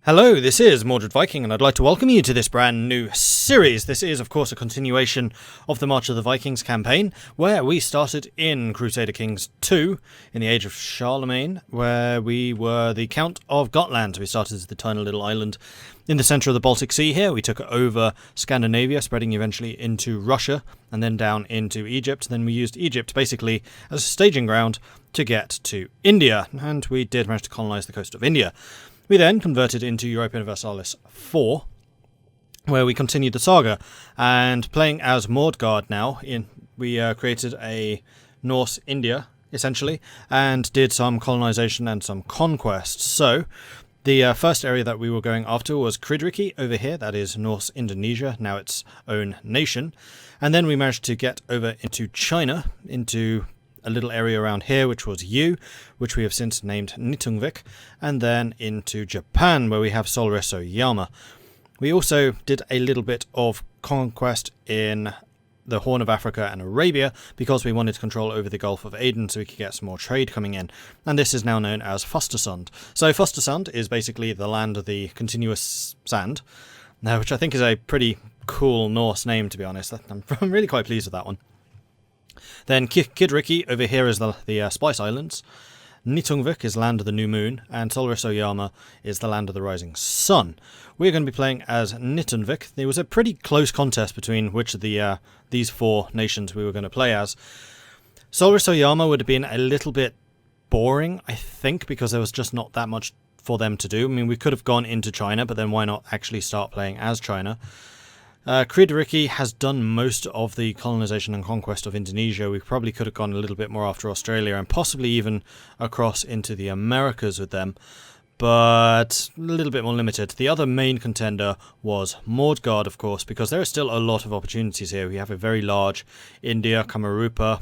Hello, this is Mordred Viking, and I'd like to welcome you to this brand new series. This is, of course, a continuation of the March of the Vikings campaign, where we started in Crusader Kings II, in the age of Charlemagne, where we were the Count of Gotland. We started as the tiny little island in the centre of the Baltic Sea here. We took over Scandinavia, spreading eventually into Russia, and then down into Egypt. Then we used Egypt basically as a staging ground to get to India, and we did manage to colonise the coast of India. We then converted into Europa Universalis IV, where we continued the saga, and playing as Mordgard now, we created a Norse India, essentially, and did some colonization and some conquest. So, the first area that we were going after was Cridriki over here, that is Norse Indonesia, now its own nation, and then we managed to get over into China, into a little area around here, which was Yu, which we have since named Nytungvik, and then into Japan, where we have Yama. We also did a little bit of conquest in the Horn of Africa and Arabia, because we wanted control over the Gulf of Aden so we could get some more trade coming in, and this is now known as Fastrsand. So Fastrsand is basically the land of the continuous sand, which I think is a pretty cool Norse name, to be honest. I'm really quite pleased with that one. Then Kidriki over here is the Spice Islands, Nytungvik is land of the new moon, and Yama is the land of the rising sun. We're going to be playing as Nytungvik. There was a pretty close contest between which of these four nations we were going to play as. Yama would have been a little bit boring, I think, because there was just not that much for them to do. I mean, we could have gone into China, but then why not actually start playing as China? Kridriki has done most of the colonization and conquest of Indonesia. We probably could have gone a little bit more after Australia and possibly even across into the Americas with them, but a little bit more limited. The other main contender was Mordgard, of course, because there are still a lot of opportunities here. We have a very large India, Kamarupa.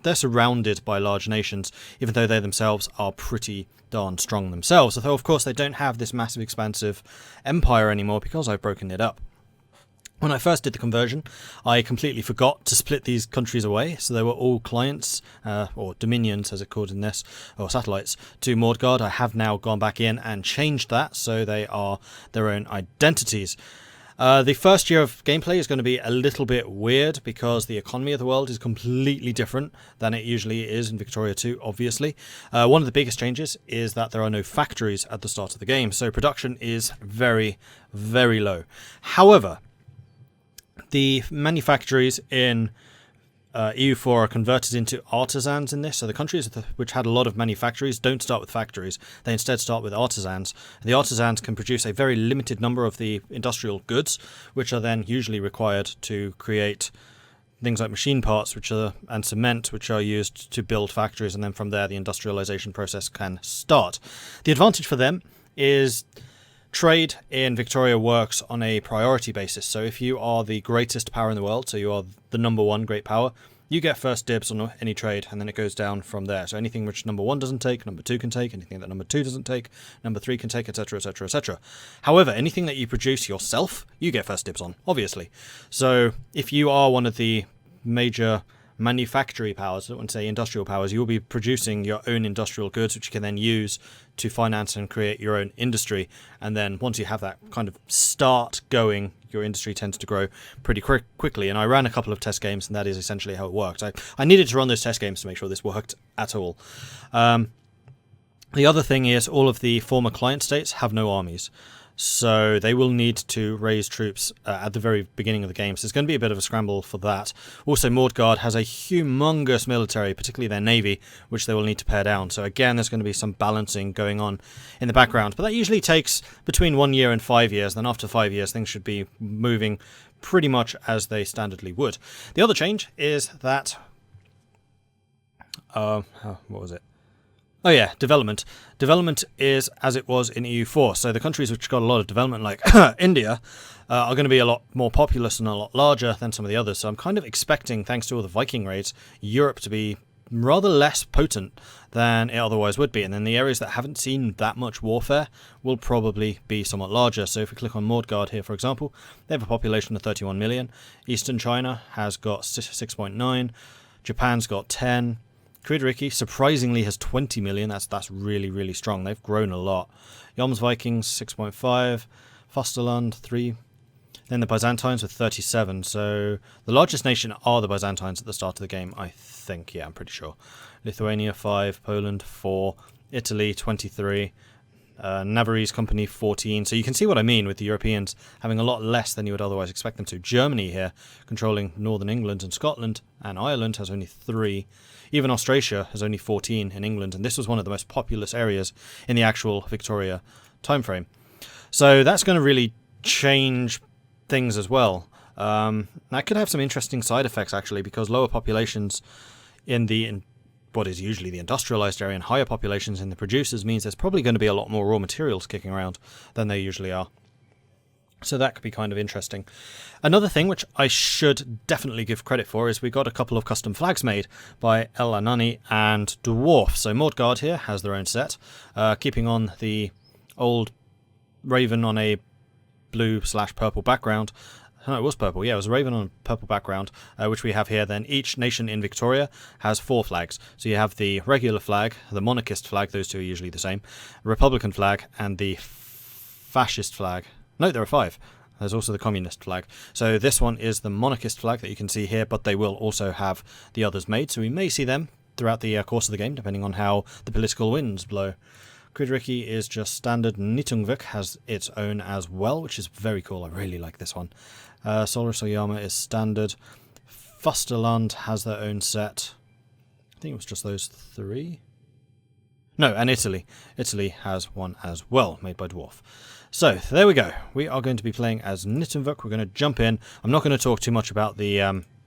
They're surrounded by large nations, even though they themselves are pretty darn strong themselves. Although, of course, they don't have this massive, expansive empire anymore because I've broken it up. When I first did the conversion, I completely forgot to split these countries away, so they were all clients, or dominions as it's called in this, or satellites, to Mordgard. I have now gone back in and changed that, so they are their own identities. The first year of gameplay is going to be a little bit weird, because the economy of the world is completely different than it usually is in Victoria 2, obviously. One of the biggest changes is that there are no factories at the start of the game, so production is very, very low. However, the manufactories in EU4 are converted into artisans in this, so the countries which had a lot of manufactories don't start with factories, they instead start with artisans. The artisans can produce a very limited number of the industrial goods, which are then usually required to create things like machine parts and cement, which are used to build factories, and then from there the industrialization process can start. The advantage for them is trade in Victoria works on a priority basis. So if you are the greatest power in the world, so you are the number one great power, you get first dibs on any trade, and then it goes down from there. So anything which number one doesn't take, number two can take. Anything that number two doesn't take, number three can take, etc., etc., etc. However, anything that you produce yourself, you get first dibs on, obviously. So if you are one of the major manufacturing powers, I wouldn't say industrial powers, you will be producing your own industrial goods, which you can then use to finance and create your own industry. And then once you have that kind of start going, your industry tends to grow pretty quickly. And I ran a couple of test games, and that is essentially how it worked. I needed to run those test games to make sure this worked at all. The other thing is all of the former client states have no armies. So they will need to raise troops at the very beginning of the game. So it's going to be a bit of a scramble for that. Also, Mordgard has a humongous military, particularly their navy, which they will need to pare down. So again, there's going to be some balancing going on in the background. But that usually takes between 1 year and 5 years. Then after 5 years, things should be moving pretty much as they standardly would. The other change is that... what was it? Oh yeah, development. Development is as it was in EU4. So the countries which got a lot of development, like India, are going to be a lot more populous and a lot larger than some of the others. So I'm kind of expecting, thanks to all the Viking raids, Europe to be rather less potent than it otherwise would be. And then the areas that haven't seen that much warfare will probably be somewhat larger. So if we click on Mordgard here, for example, they have a population of 31 million. Eastern China has got 6.9. Japan's got 10. Crusader surprisingly has 20 million. That's really, really strong. They've grown a lot. Vikings 6.5, Fastrsand 3. Then the Byzantines with 37. So the largest nation are the Byzantines at the start of the game, I think. Yeah, I'm pretty sure. Lithuania 5, Poland 4, Italy 23. Navarrese Company 14. So you can see what I mean with the Europeans having a lot less than you would otherwise expect them to. Germany here controlling northern England and Scotland, and Ireland has only 3. Even Austrasia has only 14 in England, and this was one of the most populous areas in the actual Victoria timeframe. So that's going to really change things as well. That could have some interesting side effects actually, because lower populations in what is usually the industrialized area and higher populations in the producers means there's probably going to be a lot more raw materials kicking around than there usually are. So that could be kind of interesting. Another thing which I should definitely give credit for is we got a couple of custom flags made by Al-Anani and Dwarf. So Mordgard here has their own set, keeping on the old raven on a blue/purple background. No, it was purple. Yeah, it was a raven on a purple background, which we have here. Then each nation in Victoria has 4 flags. So you have the regular flag, the monarchist flag, those two are usually the same, Republican flag, and the fascist flag. No, there are 5. There's also the communist flag. So this one is the monarchist flag that you can see here, but they will also have the others made. So we may see them throughout the course of the game, depending on how the political winds blow. Crusader is just standard. Nytungvik has its own as well, which is very cool. I really like this one. Solar Soyama is standard. Fastrsand has their own set. I think it was just those 3. No, and Italy. Italy has one as well, made by Dwarf. So, there we go. We are going to be playing as Nytungvik. We're going to jump in. I'm not going to talk too much about the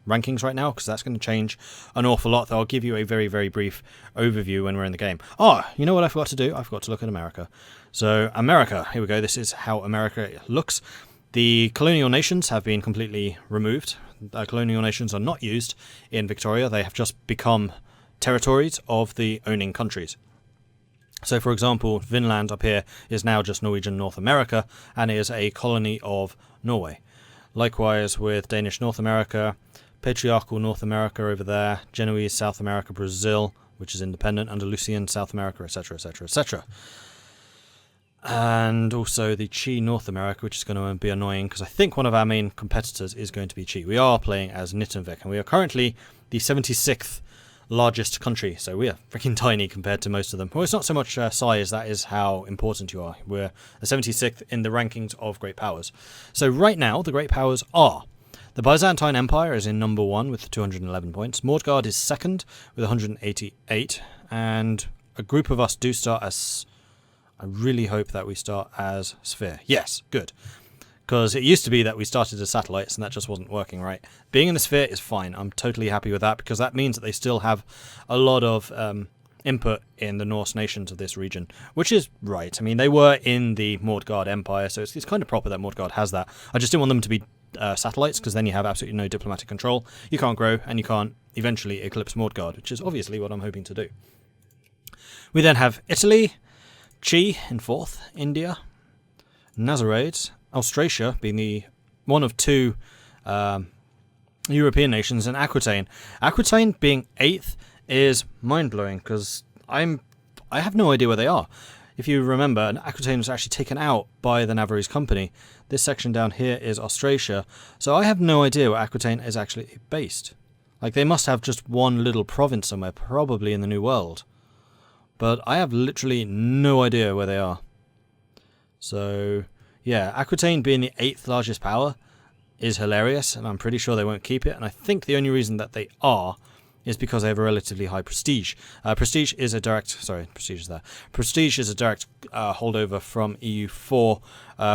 rankings right now, because that's going to change an awful lot. I'll give you a very, very brief overview when we're in the game. Oh, you know what I forgot to do? I forgot to look at America. So, America. Here we go. This is how America looks. The colonial nations have been completely removed. Colonial nations are not used in Victoria. They have just become territories of the owning countries. So, for example, Vinland up here is now just Norwegian North America and is a colony of Norway. Likewise with Danish North America, Patriarchal North America over there, Genoese South America, Brazil, which is independent, Andalusian South America, etc., etc., etc. And also the Chi North America, which is going to be annoying because I think one of our main competitors is going to be Chi. We are playing as Nytungvik, and we are currently the 76th largest country, so we are freaking tiny compared to most of them. Well, it's not so much size, that is how important you are. We're the 76th in the rankings of great powers. So right now, the great powers are: the Byzantine Empire is in number 1 with 211 points. Mordgard is second with 188, and a group of us do start as... I really hope that we start as Sphere. Yes, good. Because it used to be that we started as satellites, and that just wasn't working right. Being in the Sphere is fine. I'm totally happy with that, because that means that they still have a lot of input in the Norse nations of this region, which is right. I mean, they were in the Mordgard Empire, so it's kind of proper that Mordgard has that. I just didn't want them to be satellites, because then you have absolutely no diplomatic control. You can't grow, and you can't eventually eclipse Mordgard, which is obviously what I'm hoping to do. We then have Italy, Chi in 4th, India, Nazarades, Austrasia being the one of 2 European nations, and Aquitaine. Aquitaine being 8th is mind-blowing, because I have no idea where they are. If you remember, Aquitaine was actually taken out by the Navarrese Company. This section down here is Austrasia, so I have no idea where Aquitaine is actually based. Like, they must have just one little province somewhere, probably in the New World. But I have literally no idea where they are. So... yeah, Aquitaine being the 8th largest power is hilarious, and I'm pretty sure they won't keep it. And I think the only reason that they are is because they have a relatively high prestige. Prestige is a direct holdover from EU4,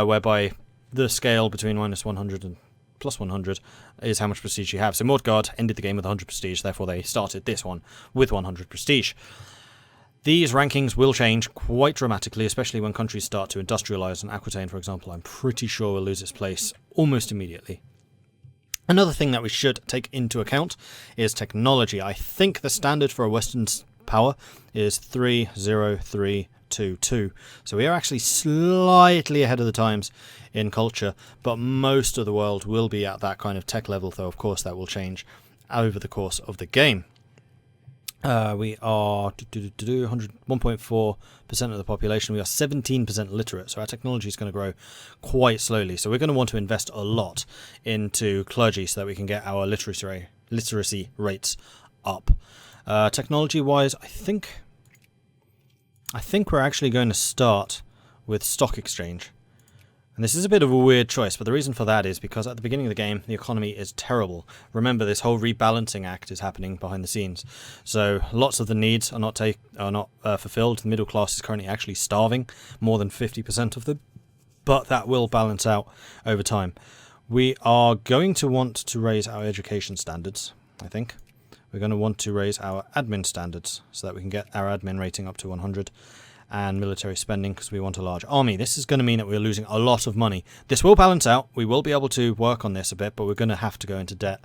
whereby the scale between -100 and +100 is how much prestige you have. So Mordgard ended the game with 100 prestige, therefore they started this one with 100 prestige. These rankings will change quite dramatically, especially when countries start to industrialise, and Aquitaine, for example, I'm pretty sure will lose its place almost immediately. Another thing that we should take into account is technology. I think the standard for a Western power is 30322. So we are actually slightly ahead of the times in culture, but most of the world will be at that kind of tech level, though of course that will change over the course of the game. We are 1.4% of the population. We are 17% literate, so our technology is going to grow quite slowly. So we're going to want to invest a lot into clergy so that we can get our literacy rates up. Technology-wise, I think we're actually going to start with stock exchange. And this is a bit of a weird choice, but the reason for that is because at the beginning of the game, the economy is terrible. Remember, this whole rebalancing act is happening behind the scenes. So lots of the needs are not fulfilled. The middle class is currently actually starving, more than 50% of them. But that will balance out over time. We are going to want to raise our education standards, I think. We're going to want to raise our admin standards so that we can get our admin rating up to 100. And military spending because we want a large army. This is going to mean that we're losing a lot of money. This will balance out. We will be able to work on this a bit, but we're going to have to go into debt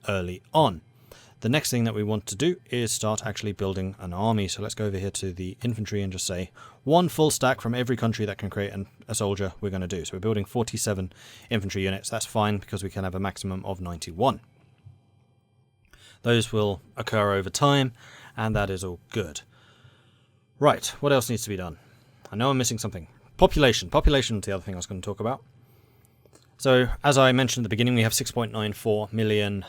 early on. The next thing that we want to do is start actually building an army. So let's go over here to the infantry and just say one full stack from every country that can create a soldier we're going to do. So we're building 47 infantry units. That's fine because we can have a maximum of 91. Those will occur over time, and that is all good. Right, what else needs to be done? I know I'm missing something. Population. Population is the other thing I was going to talk about. So, as I mentioned at the beginning, we have 6.94 million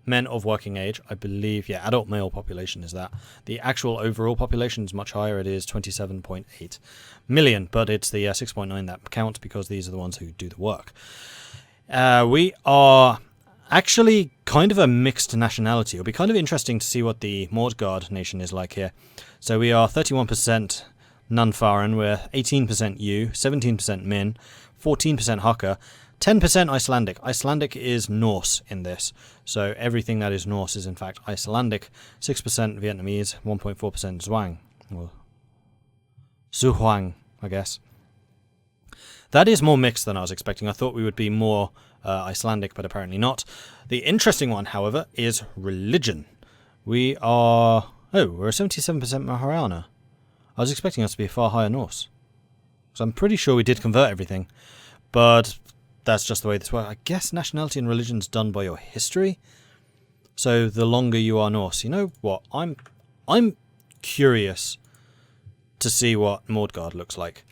men of working age. I believe, yeah, adult male population is that. The actual overall population is much higher. It is 27.8 million, but it's the 6.9 that count because these are the ones who do the work. We are actually kind of a mixed nationality. It'll be kind of interesting to see what the Mordgard nation is like here. So we are 31% Nunfaran, we're 18% U, 17% Min, 14% Hakka, 10% Icelandic. Icelandic is Norse in this. So everything that is Norse is in fact Icelandic. 6% Vietnamese, 1.4% Zhuang. Or Zhuang, I guess. That is more mixed than I was expecting. I thought we would be more Icelandic, but apparently not. The interesting one, however, is religion. We're a 77% Mahayana. I was expecting us to be a far higher Norse. So I'm pretty sure we did convert everything, but that's just the way this works. I guess nationality and religion is done by your history. So the longer you are Norse, you know what? I'm curious to see what Mordgard looks like.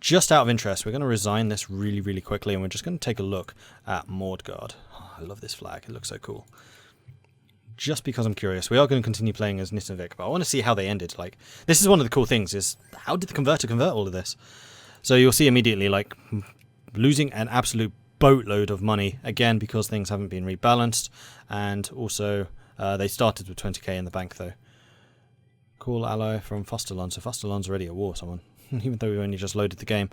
Just out of interest, we're going to resign this really, really quickly, and we're just going to take a look at Mordgard. Oh, I love this flag. It looks so cool. Just because I'm curious. We are going to continue playing as Nytungvik, but I want to see how they ended. Like, this is one of the cool things, is how did the converter convert all of this? So you'll see immediately, like, losing an absolute boatload of money, again, because things haven't been rebalanced, and also they started with 20k in the bank, though. Cool ally from Fastrsand. So Fastrsand's already at war, someone. Even though we've only just loaded the game.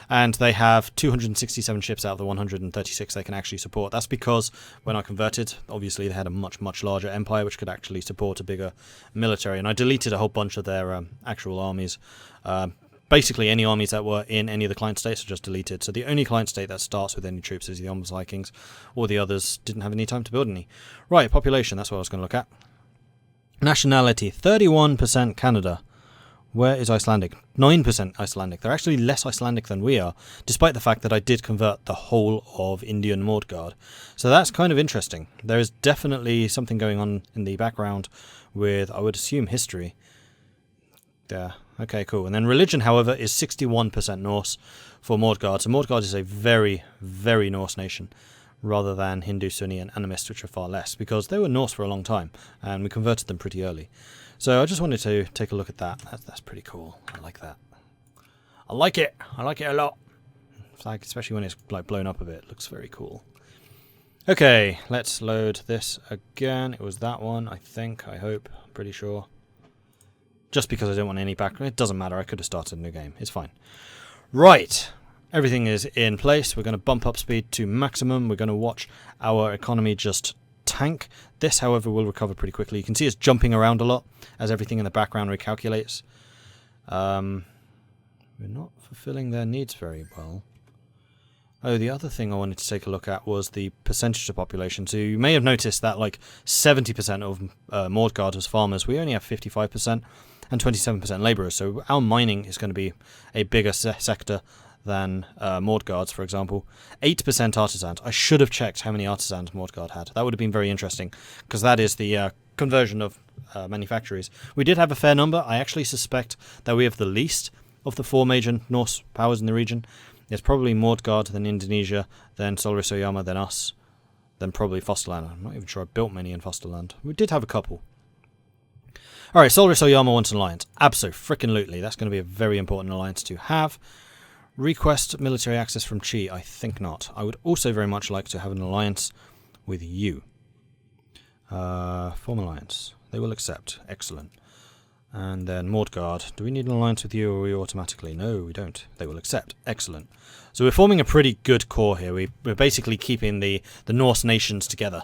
And they have 267 ships out of the 136 they can actually support. That's because when I converted, obviously they had a much, much larger empire which could actually support a bigger military. And I deleted a whole bunch of their actual armies. Basically, any armies that were in any of the client states are just deleted. So the only client state that starts with any troops is the Vikings. All the others didn't have any time to build any. Right, population, that's what I was going to look at. Nationality, 31% Canada. Where is Icelandic? 9% Icelandic. They're actually less Icelandic than we are, despite the fact that I did convert the whole of Indian Mordgard. So that's kind of interesting. There is definitely something going on in the background with, I would assume, history. Yeah, okay, cool. And then religion, however, is 61% Norse for Mordgard. So Mordgard is a very, very Norse nation, rather than Hindu, Sunni, and Animist, which are far less, because they were Norse for a long time, and we converted them pretty early. So I just wanted to take a look at that. That's pretty cool. I like that. I like it. I like it a lot. Flag, especially when it's like blown up a bit. Looks very cool. Okay, let's load this again. It was that one, I think. I hope. I'm pretty sure. Just because I don't want any background. It doesn't matter. I could have started a new game. It's fine. Right. Everything is in place. We're going to bump up speed to maximum. We're going to watch our economy just tank. This, however, will recover pretty quickly. You can see it's jumping around a lot as everything in the background recalculates. We're not fulfilling their needs very well. Oh, the other thing I wanted to take a look at was the percentage of population. So you may have noticed that like 70% of Mordgard was farmers. We only have 55% and 27% labourers. So our mining is going to be a bigger sector than Mordgard's, for example. 8% artisans. I should have checked how many artisans Mordgard had. That would have been very interesting, because that is the conversion of manufactories. We did have a fair number. I actually suspect that we have the least of the 4 major Norse powers in the region. It's probably Mordgard, then Indonesia, then Solris Oyama, then us, then probably Fosterland. I'm not even sure I built many in Fosterland. We did have a couple. Alright, Solris Oyama wants an alliance. Abso-frickin-lutely. That's going to be a very important alliance to have. Request military access from Chi? I think not. I would also very much like to have an alliance with you. Form alliance. They will accept. Excellent. And then Mordgard. Do we need an alliance with you or are we automatically? No, we don't. They will accept. Excellent. So we're forming a pretty good core here. We're basically keeping the Norse nations together.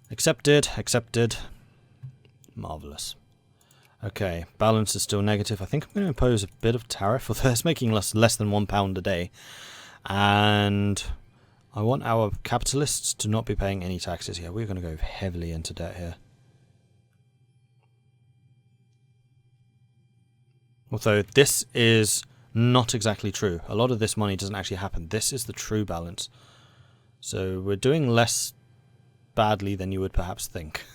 Accepted. Accepted. Marvellous. Okay, balance is still negative. I think I'm going to impose a bit of tariff, although it's making less than £1 a day. And I want our capitalists to not be paying any taxes here. We're going to go heavily into debt here. Although this is not exactly true. A lot of this money doesn't actually happen. This is the true balance. So we're doing less badly than you would perhaps think.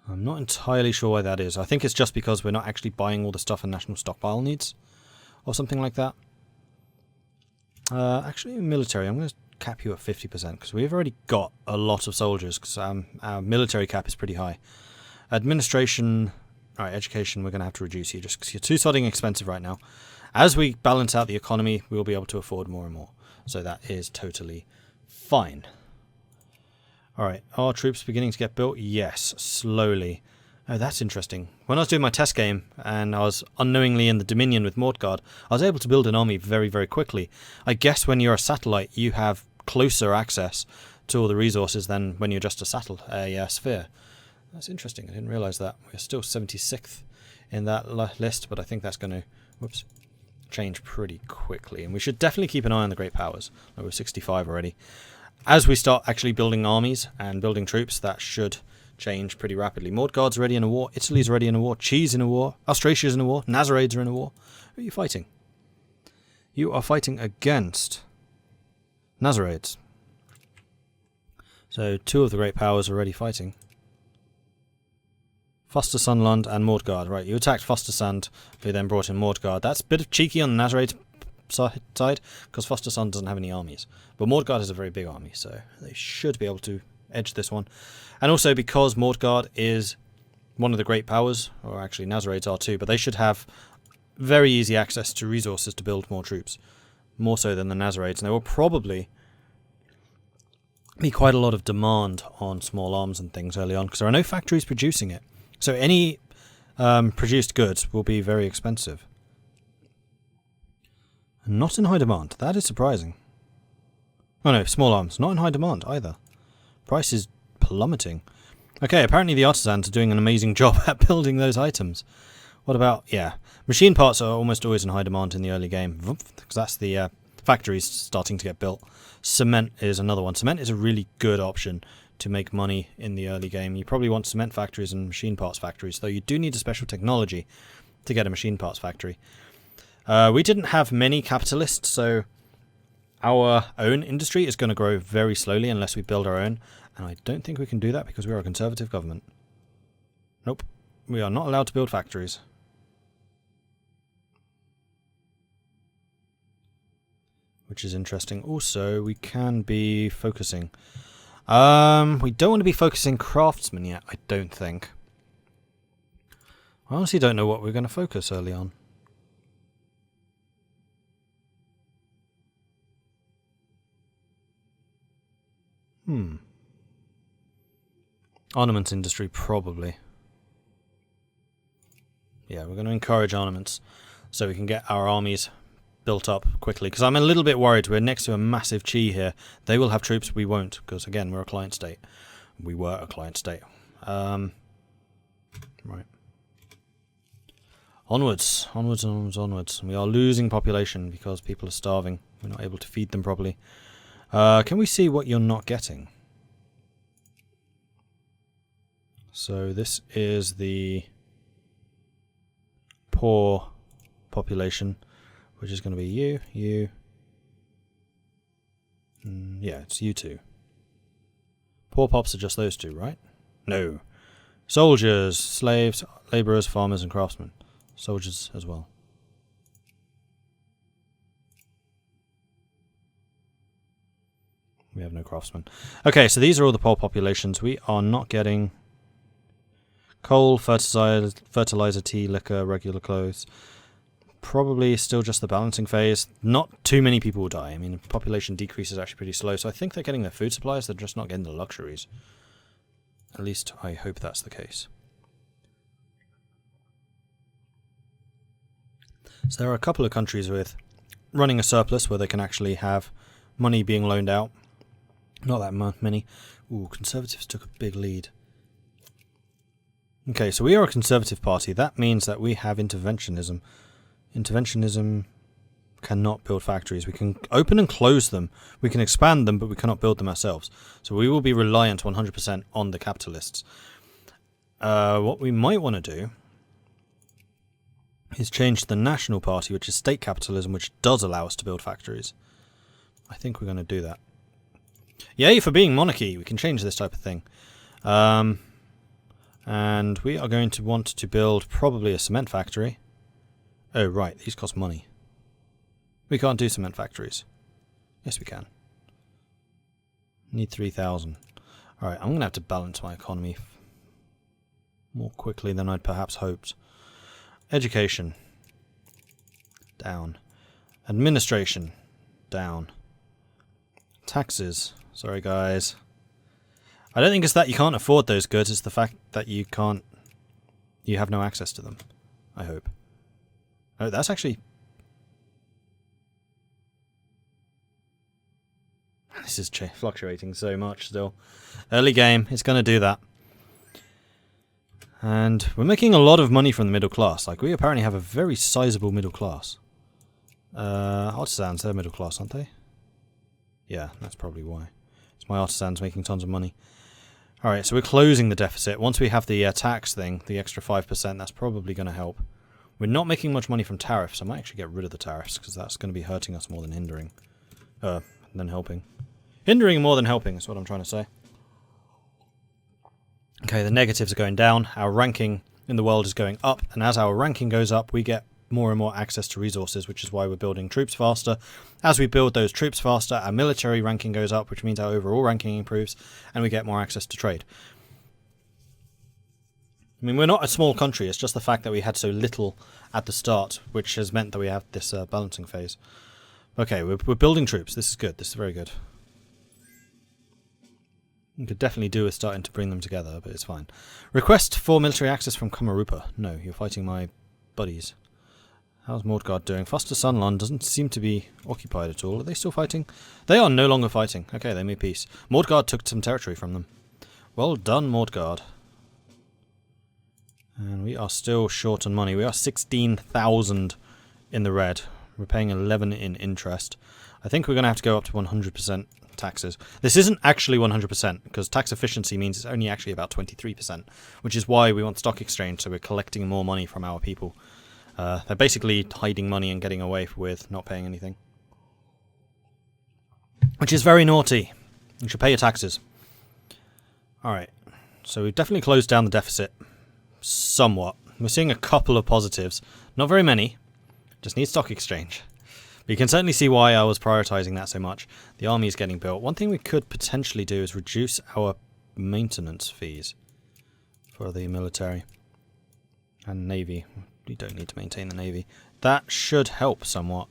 I'm not entirely sure why that is. I think it's just because we're not actually buying all the stuff a national stockpile needs. Or something like that. Actually, military, I'm going to cap you at 50% because we've already got a lot of soldiers because our military cap is pretty high. Administration, alright, education, we're going to have to reduce you just because you're too sodding expensive right now. As we balance out the economy, we'll be able to afford more and more. So that is totally fine. Alright, are troops beginning to get built? Yes, slowly. Oh, that's interesting. When I was doing my test game, and I was unknowingly in the Dominion with Mordgard, I was able to build an army very, very quickly. I guess when you're a satellite, you have closer access to all the resources than when you're just a sphere. That's interesting, I didn't realise that. We're still 76th in that list, but I think that's going to change pretty quickly. And we should definitely keep an eye on the Great Powers. Oh, we're 65 already. As we start actually building armies and building troops, that should change pretty rapidly. Mordgard's already in a war. Italy's already in a war. Chi's in a war. Austrasia's in a war. Nazaraids are in a war. Who are you fighting? You are fighting against Nazaraids. So 2 of the great powers are already fighting. Fastrsand and Mordgard. Right, you attacked Fastrsand, who then brought in Mordgard. That's a bit of cheeky on the Nazaraid side, because Fastrsand doesn't have any armies. But Mordgard has a very big army, so they should be able to edge this one. And also because Mordgard is one of the great powers, or actually Nazaraids are too, but they should have very easy access to resources to build more troops. More so than the Nazaraids. And there will probably be quite a lot of demand on small arms and things early on, because there are no factories producing it. So any produced goods will be very expensive. Not in high demand. That is surprising. Oh no, small arms. Not in high demand either. Price is plummeting. Okay, apparently the artisans are doing an amazing job at building those items. What about, yeah, machine parts are almost always in high demand in the early game, because that's the factories starting to get built. Cement is another one. Cement is a really good option to make money in the early game. You probably want cement factories and machine parts factories, though you do need a special technology to get a machine parts factory. We didn't have many capitalists, so our own industry is going to grow very slowly unless we build our own, and I don't think we can do that because we are a conservative government. Nope, we are not allowed to build factories. Which is interesting. Also, we can be focusing. We don't want to be focusing craftsmen yet, I don't think. I honestly don't know what we're going to focus early on. Armaments industry, probably. Yeah, we're going to encourage armaments so we can get our armies built up quickly. Because I'm a little bit worried. We're next to a massive Chi here. They will have troops, we won't. Because, again, we're a client state. We were a client state. Right. Onwards. Onwards, onwards, onwards. We are losing population because people are starving. We're not able to feed them properly. Can we see what you're not getting? So this is the poor population, which is going to be you. Yeah, it's you two. Poor pops are just those two, right? No. Soldiers, slaves, labourers, farmers and craftsmen. Soldiers as well. We have no craftsmen. Okay, so these are all the pole populations. We are not getting coal, fertilizer, tea, liquor, regular clothes. Probably still just the balancing phase. Not too many people will die. I mean, population decrease is actually pretty slow, so I think they're getting their food supplies. They're just not getting the luxuries. At least I hope that's the case. So there are a couple of countries with running a surplus where they can actually have money being loaned out. Not that many. Ooh, Conservatives took a big lead. Okay, so we are a Conservative party. That means that we have interventionism. Interventionism cannot build factories. We can open and close them. We can expand them, but we cannot build them ourselves. So we will be reliant 100% on the capitalists. What we might want to do is change to the National Party, which is state capitalism, which does allow us to build factories. I think we're going to do that. Yay for being monarchy! We can change this type of thing. And we are going to want to build probably a cement factory. Oh, right, these cost money. We can't do cement factories. Yes, we can. Need 3,000. Alright, I'm going to have to balance my economy more quickly than I'd perhaps hoped. Education. Down. Administration. Down. Taxes. Sorry, guys. I don't think it's that you can't afford those goods, it's the fact that you have no access to them. I hope. Oh, that's actually... This is fluctuating so much still. Early game, it's going to do that. And we're making a lot of money from the middle class. Like, we apparently have a very sizable middle class. Artisans, they're middle class, aren't they? Yeah, that's probably why. It's my artisans making tons of money. Alright, so we're closing the deficit. Once we have the tax thing, the extra 5%, that's probably going to help. We're not making much money from tariffs. I might actually get rid of the tariffs, because that's going to be hurting us more than hindering. Than helping. Hindering more than helping is what I'm trying to say. Okay, the negatives are going down. Our ranking in the world is going up, and as our ranking goes up, we get more and more access to resources, which is why we're building troops faster. As we build those troops faster, our military ranking goes up, which means our overall ranking improves, and we get more access to trade. I mean, we're not a small country, it's just the fact that we had so little at the start, which has meant that we have this balancing phase. Okay, we're building troops. This is good. This is very good. We could definitely do with starting to bring them together, but it's fine. Request for military access from Kamarupa. No, you're fighting my buddies. How's Mordgard doing? Fastrsand doesn't seem to be occupied at all. Are they still fighting? They are no longer fighting. Okay, they made peace. Mordgard took some territory from them. Well done, Mordgard. And we are still short on money. We are 16,000 in the red. We're paying 11 in interest. I think we're going to have to go up to 100% taxes. This isn't actually 100% because tax efficiency means it's only actually about 23%, which is why we want stock exchange, so we're collecting more money from our people. They're basically hiding money and getting away with not paying anything. Which is very naughty. You should pay your taxes. Alright, so we've definitely closed down the deficit. Somewhat. We're seeing a couple of positives. Not very many. Just need stock exchange. But you can certainly see why I was prioritizing that so much. The army is getting built. One thing we could potentially do is reduce our maintenance fees for the military and navy. We don't need to maintain the navy. That should help somewhat.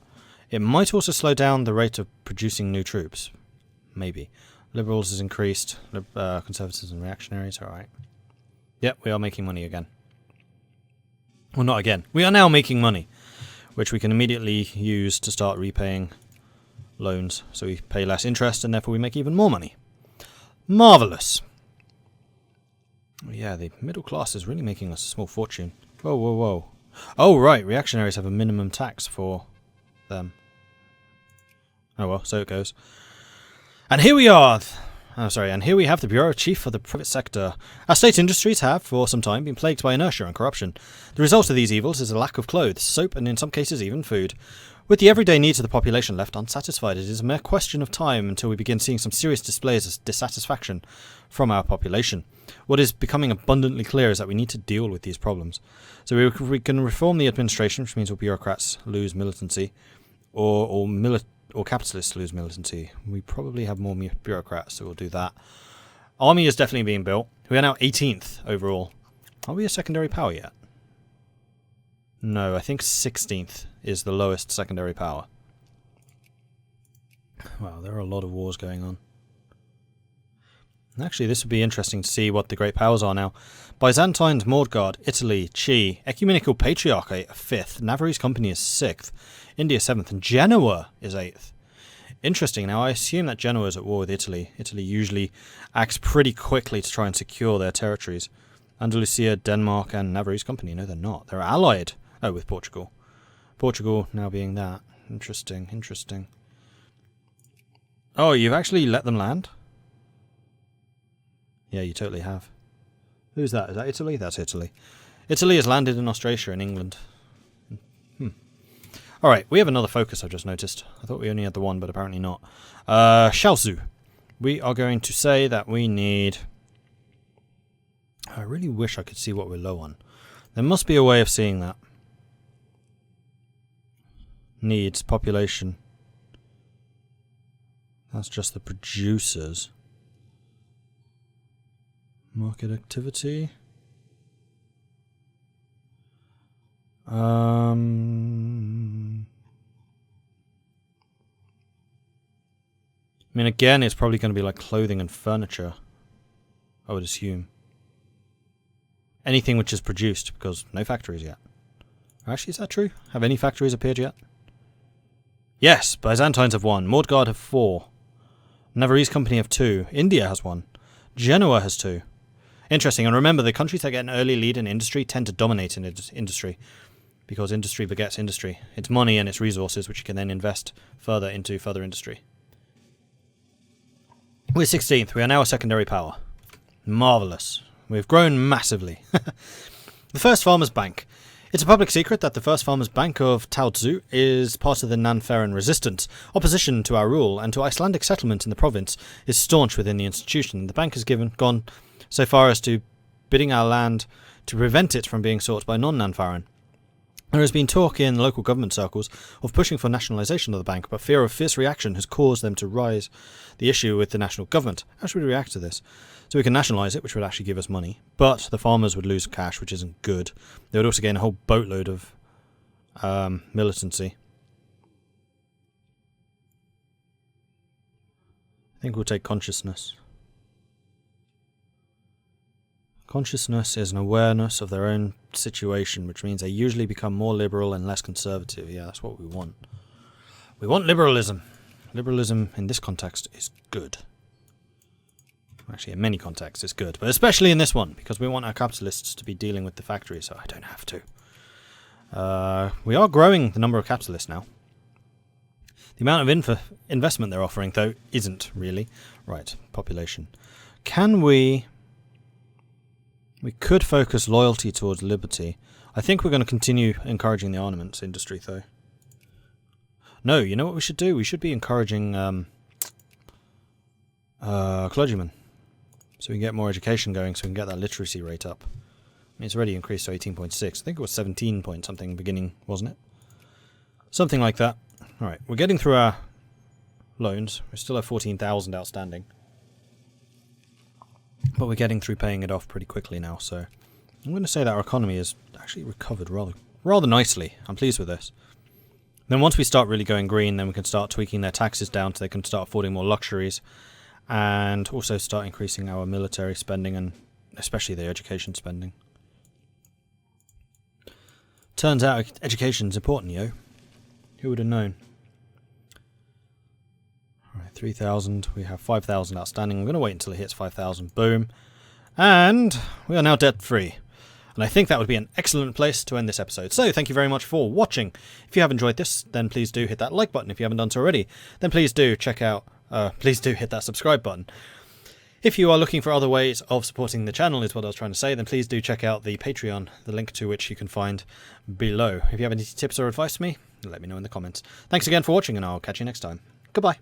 It might also slow down the rate of producing new troops. Maybe. Liberals has increased. Conservatives and reactionaries. Alright. Yep, we are making money again. Well, not again. We are now making money, which we can immediately use to start repaying loans. So we pay less interest and therefore we make even more money. Marvellous. Yeah, the middle class is really making us a small fortune. Whoa, whoa, whoa. Oh, right. Reactionaries have a minimum tax for them. Oh, well, so it goes. And here we are. And here we have the Bureau Chief for the private sector. Our state industries have, for some time, been plagued by inertia and corruption. The result of these evils is a lack of clothes, soap, and in some cases even food. With the everyday needs of the population left unsatisfied, it is a mere question of time until we begin seeing some serious displays of dissatisfaction from our population. What is becoming abundantly clear is that we need to deal with these problems. So we can reform the administration, which means all bureaucrats lose militancy, or capitalists lose militancy. We probably have more bureaucrats, so we'll do that. Army is definitely being built. We are now 18th overall. Are we a secondary power yet? No, I think 16th is the lowest secondary power. Wow, there are a lot of wars going on. Actually, this would be interesting to see what the great powers are now. Byzantines, Mordgard, Italy, Chi, Ecumenical Patriarchate 5th, Navarrese Company is 6th, India 7th, and Genoa is 8th. Interesting. Now, I assume that Genoa is at war with Italy. Italy usually acts pretty quickly to try and secure their territories. Andalusia, Denmark, and Navarrese Company. No, they're not. They're allied. Oh, with Portugal. Portugal now being that. Interesting, interesting. Oh, you've actually let them land? Yeah, you totally have. Who's that? Is that Italy? That's Italy. Italy has landed in Australia and England. Alright, we have another focus I've just noticed. I thought we only had the one, but apparently not. Shalsu. We are going to say that we need... I really wish I could see what we're low on. There must be a way of seeing that. Needs, population. That's just the producers. Market activity. I mean, again, it's probably going to be like clothing and furniture, I would assume. Anything which is produced, because no factories yet. Actually, is that true? Have any factories appeared yet? Yes, Byzantines have 1. Mordgard have 4. Navarrese Company have 2. India has 1. Genoa has 2. Interesting, and remember, the countries that get an early lead in industry tend to dominate in industry, because industry begets industry. It's money and its resources, which you can then invest further into further industry. We're 16th. We are now a secondary power. Marvellous. We've grown massively. The First Farmers' Bank. It's a public secret that the First Farmers' Bank of Taozu is part of the Nanferan resistance. Opposition to our rule and to Icelandic settlement in the province is staunch within the institution. The bank has gone so far as to bidding our land to prevent it from being sought by non-Nanfaran. There has been talk in local government circles of pushing for nationalisation of the bank, but fear of fierce reaction has caused them to raise the issue with the national government. How should we react to this? So we can nationalise it, which would actually give us money, but the farmers would lose cash, which isn't good. They would also gain a whole boatload of militancy. I think we'll take consciousness. Consciousness is an awareness of their own situation, which means they usually become more liberal and less conservative. Yeah, that's what we want. We want liberalism. Liberalism in this context is good. Actually, in many contexts it's good, but especially in this one, because we want our capitalists to be dealing with the factories, so I don't have to. We are growing the number of capitalists now. The amount of investment they're offering, though, isn't really. Right, population. Can we... We could focus loyalty towards liberty. I think we're going to continue encouraging the armaments industry, though. No, you know what we should do? We should be encouraging clergymen. So we can get more education going, so we can get that literacy rate up. I mean, it's already increased to 18.6. I think it was 17 point something beginning, wasn't it? Something like that. Alright, we're getting through our loans. We still have 14,000 outstanding. But we're getting through paying it off pretty quickly now, so I'm going to say that our economy has actually recovered rather nicely. I'm pleased with this. Then once we start really going green, then we can start tweaking their taxes down so they can start affording more luxuries, and also start increasing our military spending and especially the education spending. Turns out education's important, yo. Who would have known? Alright, 3,000. We have 5,000 outstanding. I'm going to wait until it hits 5,000. Boom. And we are now debt-free. And I think that would be an excellent place to end this episode. So, thank you very much for watching. If you have enjoyed this, then please do hit that like button. If you haven't done so already, then please do check out... please do hit that subscribe button. If you are looking for other ways of supporting the channel, is what I was trying to say, then please do check out the Patreon, the link to which you can find below. If you have any tips or advice for me, let me know in the comments. Thanks again for watching, and I'll catch you next time. Goodbye.